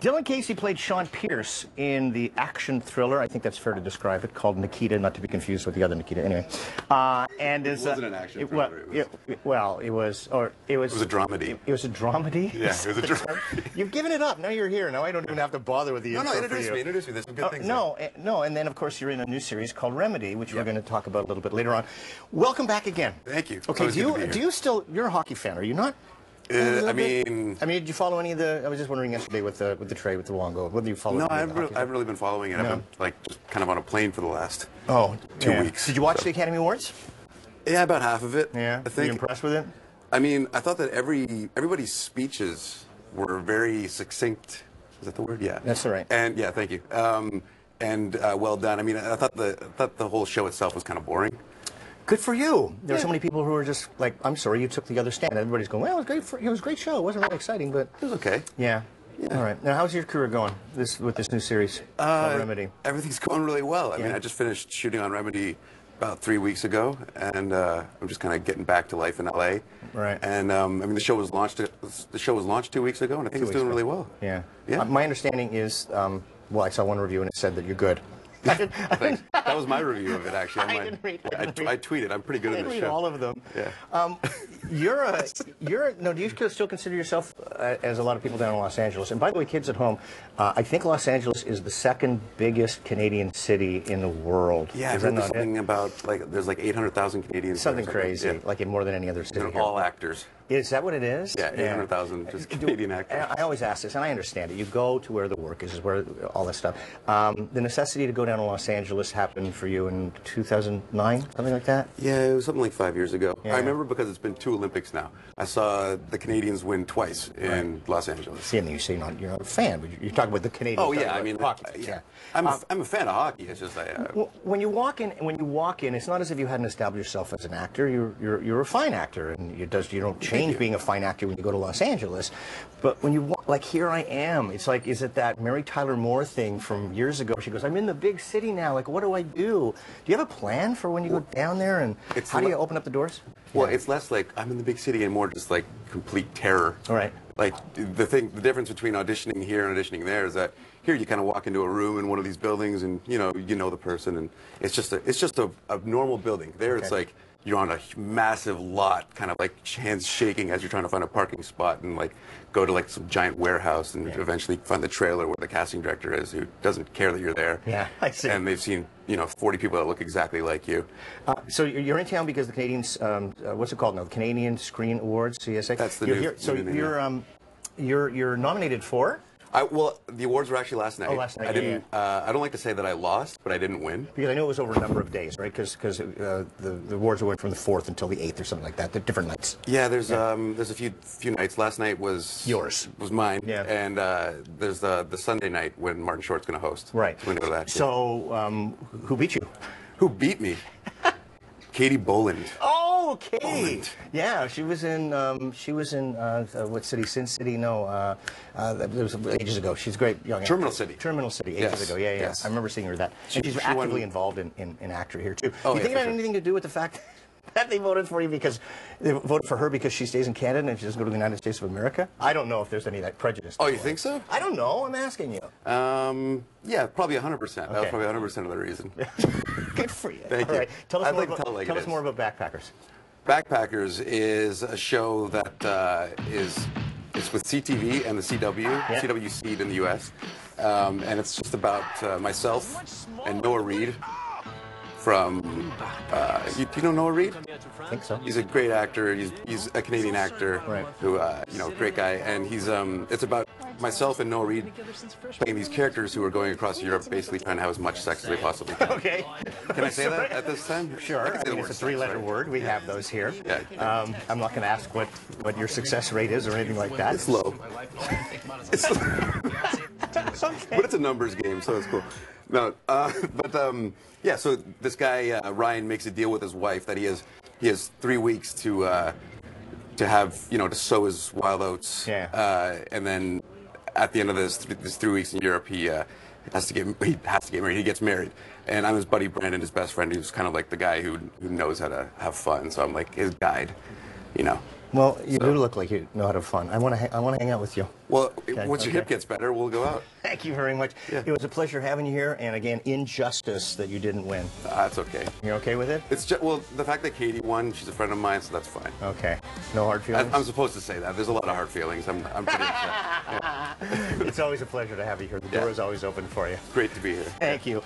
Dillon Casey played Sean Pierce in the action thriller, I think that's fair to describe it, called Nikita, not to be confused with the other Nikita. Anyway, and it wasn't an action thriller. It was a dramedy. It was a dramedy? Yeah, it was a dramedy. You've given it up. Now you're here. Now I don't even have to bother with the intro. No, introduce me. There's some good things No, and then, of course, you're in a new series called Remedy, which we're going to talk about a little bit later on. Welcome back again. Thank you. Okay, do you still, you're a hockey fan, are you not? I mean, did you follow any of the? I was just wondering yesterday with the trade with the Wongo. Whether you follow? No, I haven't really been following it. I've been like just kind of on a plane for the last 2 weeks. Did you watch the Academy Awards? Yeah, about half of it. Yeah, I think. Were you impressed with it? I mean, I thought that everybody's speeches were very succinct. Is that the word? Yeah. That's all right. And yeah, thank you. And well done. I mean, I thought the whole show itself was kind of boring. Good for you. There are so many people who are just like, I'm sorry, you took the other stand. Everybody's going, well, it was a great show. It wasn't really exciting, but it was okay. Yeah. All right. Now, how's your career going with this new series, Remedy? Everything's going really well. I mean, I just finished shooting on Remedy about 3 weeks ago, and I'm just kind of getting back to life in LA. Right. And I mean, the show was launched 2 weeks ago, and I think it's doing really well. Yeah. Yeah. My understanding is, well, I saw one review and it said that you're good. That was my review of it, actually. I didn't read it. I tweeted. I'm pretty good at this show. All of them. Yeah. Do you still consider yourself, as a lot of people down in Los Angeles, and by the way, kids at home, I think Los Angeles is the second biggest Canadian city in the world. Yeah, I've heard something about, there's like 800,000 Canadians. Something crazy, like in more than any other city. They're all actors. Is that what it is? Yeah, 800,000 just Canadian actors. I always ask this, and I understand it. You go to where the work is where all this stuff. The necessity to go down to Los Angeles happened for you in 2009, something like that? Yeah, it was something like 5 years ago. Yeah. I remember because it's been 2 Olympics now. I saw the Canadians win twice in Los Angeles. See, and then you say you're not a fan, but you're talking about the Canadians. Oh yeah, I mean, hockey. Yeah. I'm a fan of hockey. It's just when you walk in, it's not as if you hadn't established yourself as an actor. You're a fine actor, and you don't change being a fine actor when you go to Los Angeles. But when you walk, like here I am, it's like, is it that Mary Tyler Moore thing from years ago? She goes, I'm in the big city now. Like, what do I do? Do you have a plan for when you go down there, and how do you open up the doors? Well, it's less like I'm in the big city and more just like complete terror. All right. Like the difference between auditioning here and auditioning there is that here you kind of walk into a room in one of these buildings and you know the person and it's just a normal building. There it's like you're on a massive lot, kind of like hands shaking as you're trying to find a parking spot and like go to like some giant warehouse and eventually find the trailer where the casting director is who doesn't care that you're there. Yeah, I see. And they've seen 40 people that look exactly like you. So you're in town because the Canadians, what's it called now? Canadian Screen Awards, CSA. That's the new. So you're nominated for? Well, the awards were actually last night. Oh, last night. I don't like to say that I lost, but I didn't win. Because I know it was over a number of days, right? Because the awards went from the 4th until the 8th or something like that. They're different nights. Yeah, there's a few nights. Last night was yours. Was mine. Yeah. And there's the Sunday night when Martin Short's going to host. Right. So we're gonna go to that. So who beat you? Who beat me? Katie Boland. Oh, Katie. Yeah, she was in what city? Sin City? No, it was ages ago. She's great young actor. Terminal City. Terminal City, ages ago. Yeah. Yes. I remember seeing her that. And she's actively involved in actor here too. Oh, you think it had anything to do with the fact that they voted for you because they voted for her because she stays in Canada and she doesn't go to the United States of America? I don't know if there's any of that prejudice. Oh, you think so? I don't know. I'm asking you. Yeah, probably 100%. That was probably 100% of the reason. Good for you. Thank you. All right. Tell us more about Backpackers. Backpackers is a show that it's with CTV and the CW, CW Seed in the U.S. And it's just about myself and Noah Reid from, do you know Noah Reid? I think so. He's a great actor. He's a Canadian actor who, great guy. And it's about myself and Noah Reid playing these characters who are going across Europe basically trying to have as much sex as they possibly can. Okay. Can I say that at this time? Sure. I mean, it's a 3-letter word. We have those here. Yeah. I'm not going to ask what your success rate is or anything like that. It's low. It's But it's a numbers game, so it's cool. No, yeah. So this guy Ryan makes a deal with his wife that he has 3 weeks to have to sow his wild oats. Yeah. And then at the end of this 3 weeks in Europe, he has to get married. He gets married, and I'm his buddy Brandon, his best friend, who's kind of like the guy who knows how to have fun. So I'm like his guide, Well, you do look like you know how to have fun. I want to hang out with you. Well, once your hip gets better, we'll go out. Thank you very much. Yeah. It was a pleasure having you here, and again, injustice that you didn't win. That's okay. You're okay with it? It's just, well, the fact that Katie won, she's a friend of mine, so that's fine. Okay. No hard feelings? I'm supposed to say that. There's a lot of hard feelings. I'm pretty upset. Yeah. It's always a pleasure to have you here. The door is always open for you. Great to be here. Thank you.